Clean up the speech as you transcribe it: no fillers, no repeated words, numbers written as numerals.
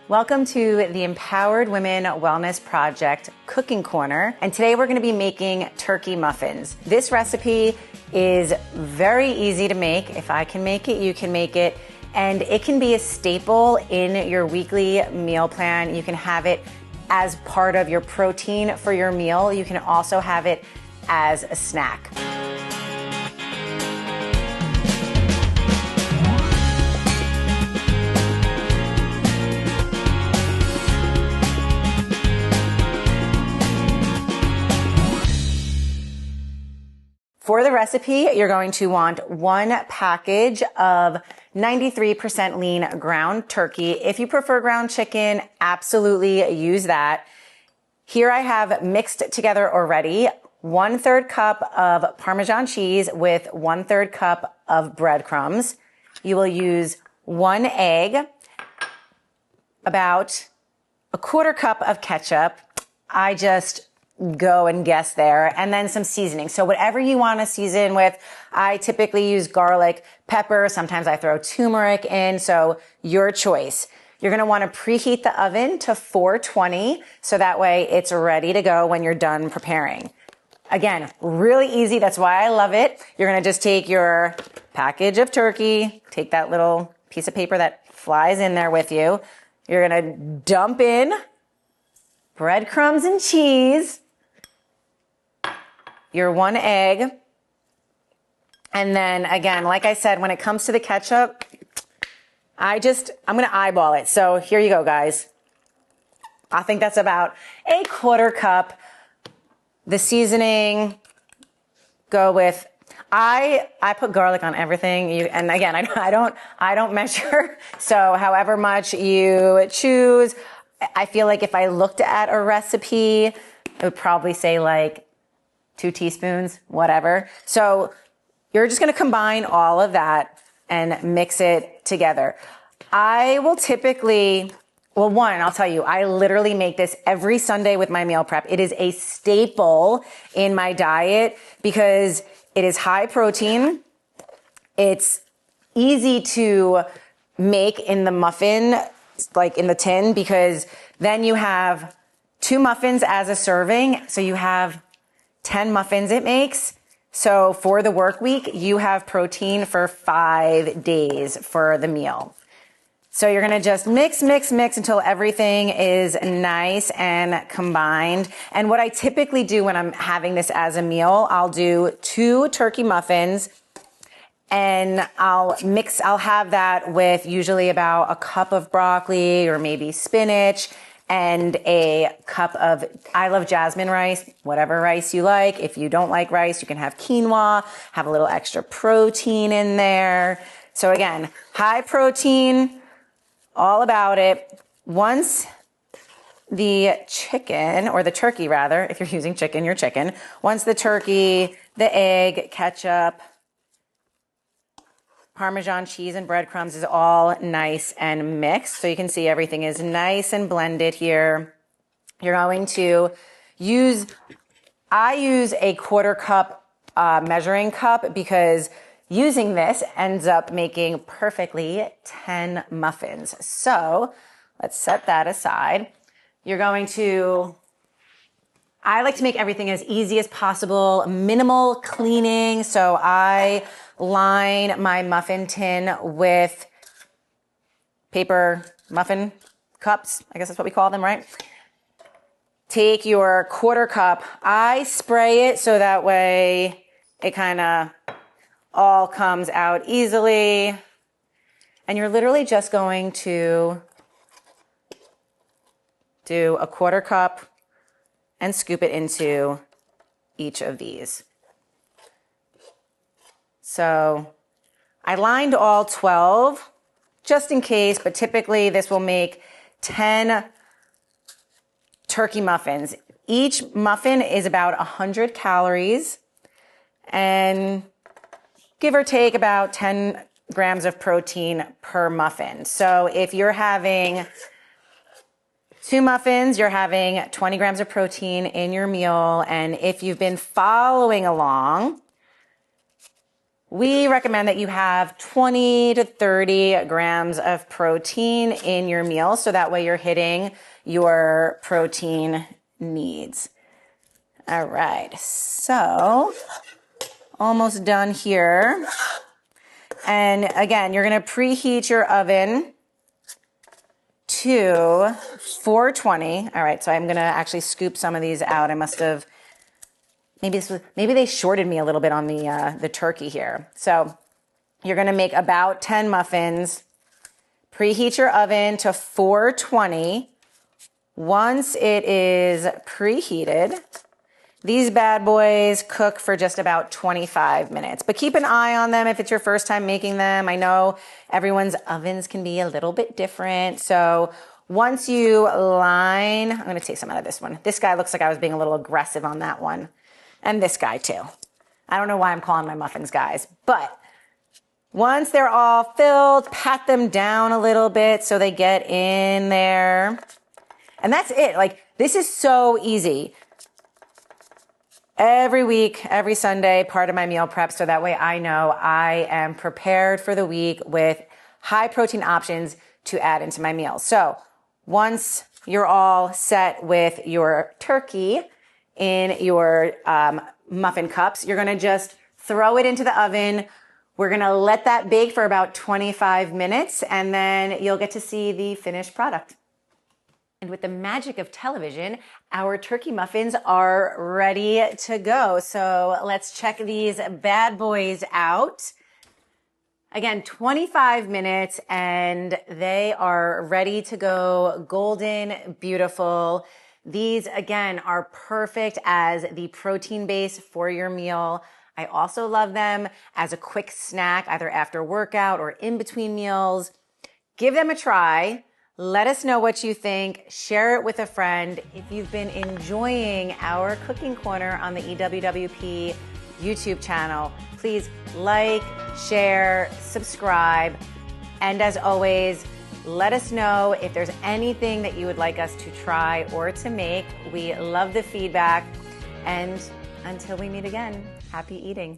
Welcome to the Empowered Women Wellness Project Cooking Corner. And today we're going to be making turkey muffins. This recipe is very easy to make. If I can make it, you can make it. And it can be a staple in your weekly meal plan. You can have it as part of your protein for your meal. You can also have it as a snack. For the recipe, you're going to want one package of 93% lean ground turkey. If you prefer ground chicken, absolutely use that. Here I have mixed together already 1/3 cup of Parmesan cheese with 1/3 cup of breadcrumbs. You will use 1 egg, about 1/4 cup of ketchup. I just go and guess there, and then some seasoning. So whatever you want to season with, I typically use garlic, pepper. Sometimes I throw turmeric in, so your choice. You're going to want to preheat the oven to 420, so that way it's ready to go when you're done preparing. Again, really easy. That's why I love it. You're going to just take your package of turkey, take that little piece of paper that flies in there with you. You're going to dump in breadcrumbs and cheese, your 1 egg, and then again, like I said, when it comes to the ketchup, I'm going to eyeball it. So here you go, guys. I think that's about 1/4 cup. The seasoning, go with, I put garlic on everything. And again, I don't measure. So however much you choose, I feel like if I looked at a recipe, it would probably say like 2 teaspoons, whatever. So you're just going to combine all of that and mix it together. I will typically, I'll tell you, I literally make this every Sunday with my meal prep. It is a staple in my diet because it is high protein. It's easy to make in the muffin, like in the tin, because then you have 2 muffins as a serving. So you have 10 muffins it makes. So for the work week, you have protein for 5 days for the meal. So you're going to just mix until everything is nice and combined. And what I typically do when I'm having this as a meal, I'll do 2 turkey muffins and I'll have that with usually about a cup of broccoli or maybe spinach and a cup of, I love jasmine rice, whatever rice you like. If you don't like rice, you can have quinoa, have a little extra protein in there. So again, high protein, all about it. Once the chicken, or the turkey rather, if you're using chicken, your chicken, once the turkey, the egg, ketchup, Parmesan cheese and breadcrumbs is all nice and mixed. So you can see everything is nice and blended here. You're going to I use a 1/4 cup measuring cup because using this ends up making perfectly 10 muffins. So let's set that aside. I like to make everything as easy as possible, minimal cleaning. So I line my muffin tin with paper muffin cups. I guess that's what we call them, right? Take your 1/4 cup. I spray it so that way it kind of all comes out easily. And you're literally just going to do a 1/4 cup and scoop it into each of these. So I lined all 12 just in case, but typically this will make 10 turkey muffins. Each muffin is about 100 calories and give or take about 10 grams of protein per muffin. So if you're having 2 muffins, you're having 20 grams of protein in your meal. And if you've been following along we recommend that you have 20 to 30 grams of protein in your meal, so that way you're hitting your protein needs. All right, so almost done here. And again, you're gonna preheat your oven to 420. All right, so I'm gonna actually scoop some of these out. I must have, maybe they shorted me a little bit on the turkey here. So you're gonna make about 10 muffins. Preheat your oven to 420. Once it is preheated, these bad boys cook for just about 25 minutes, but keep an eye on them if it's your first time making them. I know everyone's ovens can be a little bit different. So once you line, I'm going to take some out of this one. This guy looks like I was being a little aggressive on that one. And this guy too. I don't know why I'm calling my muffins guys, but once they're all filled, pat them down a little bit so they get in there. And that's it. Like, this is so easy. Every week, every Sunday, part of my meal prep, so that way I know I am prepared for the week with high protein options to add into my meal. So once you're all set with your turkey in your muffin cups, you're gonna just throw it into the oven. We're gonna let that bake for about 25 minutes, and then you'll get to see the finished product. And with the magic of television, our turkey muffins are ready to go. So let's check these bad boys out. Again, 25 minutes and they are ready to go. Golden, beautiful. These, again, are perfect as the protein base for your meal. I also love them as a quick snack, either after workout or in between meals. Give them a try. Let us know what you think. Share it with a friend. If you've been enjoying our cooking corner on the EWWP YouTube channel, please like, share, subscribe. And as always, let us know if there's anything that you would like us to try or to make. We love the feedback. And until we meet again, happy eating.